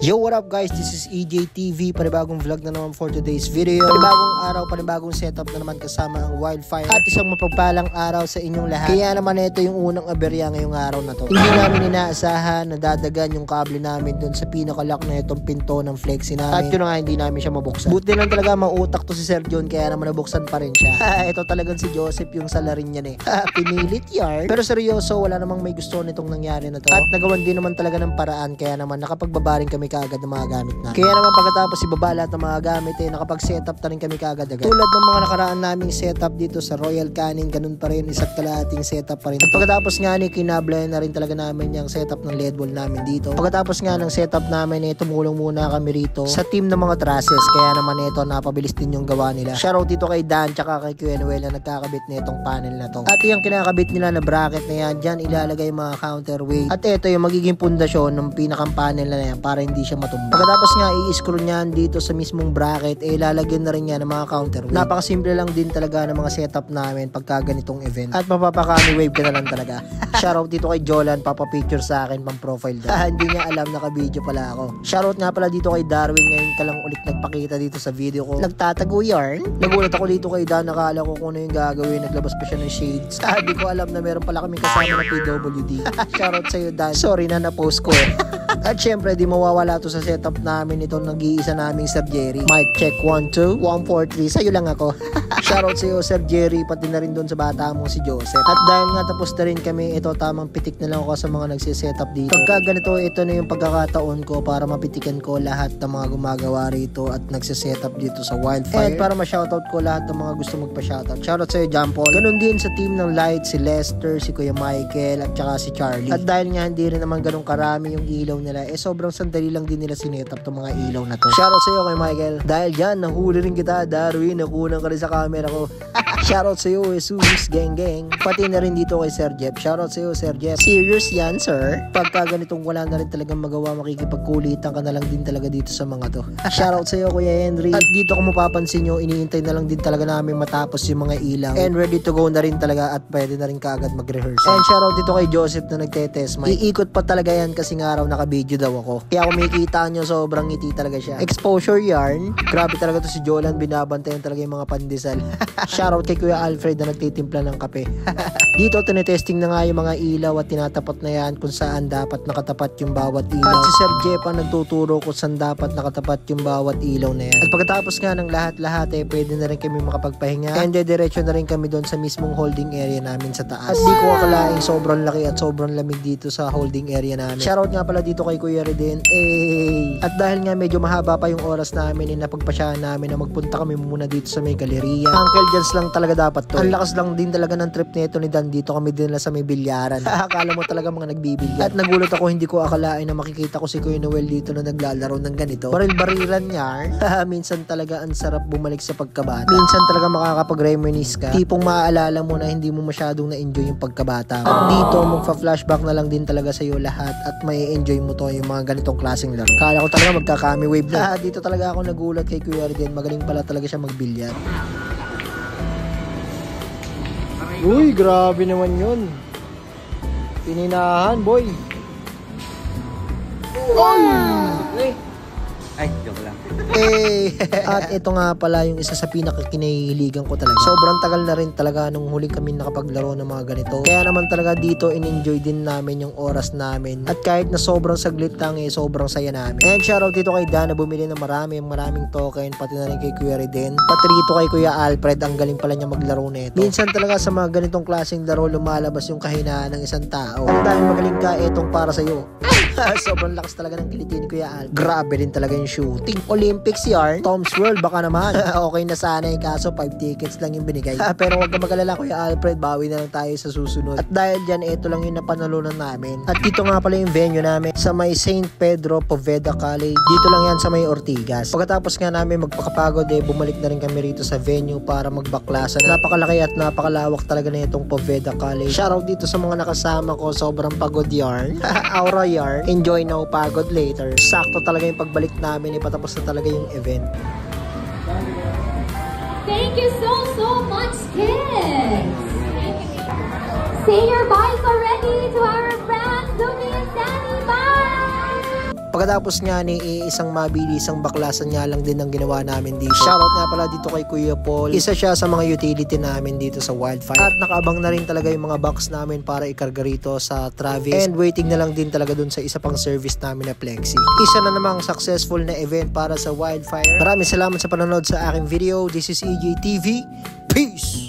Yo, what up guys? This is EJTV. Panibagong vlog na naman for today's video. Panibagong araw, panibagong setup na naman kasama ang Wildfire. At isang mapagpalang araw sa inyong lahat. Kaya naman ito yung unang aberya ngayong araw na to. Hindi namin inaasahan na dadagan yung kable namin dun sa pinakalock na itong pinto ng flexi namin. At yun nga, hindi namin siya mabuksan. Buti lang talaga mautak to si Sir John, kaya naman nabuksan pa rin siya. Ito talagang si Joseph yung salarin niyan eh. Pinilit yarn. Pero seryoso, wala namang may gusto nitong nangyari na to. At nagawan din naman talaga ng paraan, kaya naman nakapagbabaring kami kaagad ng mga gamit na. Kaya naman pagkatapos ibaba lahat ng mga gamit nakapag-setup na rin kami kaagad-agad. Tulad ng mga nakaraan naming setup dito sa Royal Canin, ganun pa rin, isa't kalahating setup pa rin. At pagkatapos nga kinablayan na rin talaga namin yung setup ng LED wall namin dito. Pagkatapos nga ng setup namin tumulong muna kami rito sa team ng mga trusses, kaya naman napabilis din yung gawa nila. Shoutout dito kay Dan tsaka kay Kuya Noel na nagkakabit na itong panel na to. At yung kinakabit nila na bracket na yan, dyan ilalagay mga counterweight. At ito yung magiging pundasyon ng pinakang panel na yan para hindi siya matumba. Pagkatapos nga i-screw niyan dito sa mismong bracket, lalagyan na rin yan ng mga counterweight. Napakasimple lang din talaga ng mga setup namin pagka ganitong event. At mapapakami wave ka na lang talaga. Shoutout dito kay Jolan, papapicture sa akin pang profile daw. Hindi niya alam naka-video pala ako. Shoutout nga pala dito kay Darwin, ngayon ka lang ulit nagpakita dito sa video ko. Nagtatago yarn. Nagulat ako dito kay Dan, nakala ko kung ano yung gagawin. Naglabas pa siya ng shades. Hindi ko alam na meron pala kaming kasama na PWD. Shoutout sa'yo Dan. Sorry na na-post ko eh. At syempre di mawawala to sa setup namin itong nag-iisa naming Sir Jerry. Mic check 1, 2, 1, 4, 3. Sa'yo lang ako. Shoutout sa'yo Sir Jerry, pati na rin doon sa bata mo si Joseph. At dahil nga tapos na rin kami, ito tamang pitik na lang ako sa mga nagsisetup dito. Pagka ganito, ito na yung pagkakataon ko para mapitikan ko lahat ng mga gumagawa rito at nagsisetup dito sa Wildfire. At para ma-shoutout ko lahat ng mga gusto magpa-shoutout. Shoutout sa'yo John Paul. Ganun din sa team ng Light, si Lester, si Kuya Michael, at saka si Charlie. At dahil nga hindi rin naman ganun karami yung ilaw nila, sobrang sandali lang din nila sinetup itong mga ilaw na to. Shoutout sa'yo kay Michael. Dahil dyan, nahuli rin kita, Darwin. Nakunan ka rin sa camera ko. Shoutout sa'yo, Jesus, gang. Pati na rin dito kay Sir Jeff. Shoutout sa'yo, Sir Jeff. Serious yan, sir. Pagka ganitong wala na rin talagang magawa, makikipagkulitan ka na lang din talaga dito sa mga to. Shoutout sa'yo, Kuya Henry. At dito kung mapapansin nyo, iniintay na lang din talaga namin matapos yung mga ilaw. And ready to go na rin talaga at pwede na rin kaagad mag-rehearse. And shoutout dito kay Joseph na nagtetest. Iikot pa talaga yan kasi nga raw naka-video daw ako. Kaya kung makikita nyo, sobrang ngiti talaga siya. Exposure yarn. Grabe talaga to si Jolan. Binabantayan talaga yung mga pandesal. Shoutout kay Kuya Alfred na nagtitimpla ng kape. Dito, tinetesting na nga yung mga ilaw at tinatapat na yan kung saan dapat nakatapat yung bawat ilaw. At si Sir Jeff ang nagtuturo kung saan dapat nakatapat yung bawat ilaw na yan. At pagkatapos nga ng lahat-lahat, pwede na rin kami makapagpahinga. And diretso na rin kami doon sa mismong holding area namin sa taas. At di ko akalaing sobrang laki at sobrang lamig dito sa holding area namin. Shoutout nga pala dito kay Kuya Reden. At dahil nga medyo mahaba pa yung oras namin, napagpasyahan namin na magpunta kami muna dito sa may galeria. Uncle Jans lang talaga dapat to. Ang lakas lang din talaga ng trip nito ni Dan. Dito kami din sa may bilyaran. Akala mo talaga mga nagbibilyar. At nagulat ako, hindi ko akalain na makikita ko si Kuya Noel dito na naglalaro ng ganito. Baril-barilan niya. Minsan talaga ang sarap bumalik sa pagkabata. Minsan talaga makakapag-reminisce ka. Tipong maaalala mo na hindi mo masyadong na-enjoy yung pagkabata. At dito, magfa-flashback na lang din talaga sa'yo lahat at may enjoy mo to yung mga ganitong klaseng laro. Kala ko talaga magkakami wave na. Dito talaga ako nagulat kay Kuya Reden. Magaling pala talaga siya magbilyar. Uy, grabe naman yun. Pininahan, boy. Ay, joke lang. At ito nga pala yung isa sa pinakakinahiligan ko talaga. Sobrang tagal na rin talaga nung huli kami nakapaglaro ng mga ganito. Kaya naman talaga dito in-enjoy din namin yung oras namin. At kahit na sobrang saglit lang sobrang saya namin. And shoutout dito kay Dan na bumili ng maraming token. Pati na rin kay Kuya Reden. Pati rito kay Kuya Alfred. Ang galing pala niya maglaro nito. Minsan talaga sa mga ganitong klaseng laro lumalabas yung kahinaan ng isang tao. At dahil magaling ka, etong para sa'yo. Sobrang lakas talaga ng kiliti ni Kuya Al. Grabe din talaga yung shooting. Olympics yarn. Tom's World baka naman. Okay na sana kaso 5 tickets lang yung binigay. Pero wag ka mag-alala Kuya Alfred, bawi na lang tayo sa susunod. At dahil dyan, ito lang yung napanalunan namin. At dito nga pala yung venue namin sa may St. Pedro Poveda College. Dito lang yan sa may Ortigas. Pagkatapos nga namin magpakapagod bumalik na rin kami rito sa venue para magbaklasan. Napakalaki at napakalawak talaga na itong Poveda College. Shoutout dito sa mga nakasama ko, sobrang pagod yarn. Aura yarn. Enjoy now, pagod later. Sakto talaga yung pagbalik namin, patapos na talaga yung event. Thank you so much, kids! Say your byes already to our friends, Dumi and Danny. Bye! Pagkatapos nga ni isang mabilisang baklasan nga lang din ang ginawa namin dito. Shoutout nga pala dito kay Kuya Paul. Isa siya sa mga utility namin dito sa Wildfire. At nakaabang na rin talaga yung mga box namin para ikarga rito sa Travis. And waiting na lang din talaga dun sa isa pang service namin na Plexi. Isa na namang successful na event para sa Wildfire. Maraming salamat sa panonood sa aking video. This is EJ TV. Peace!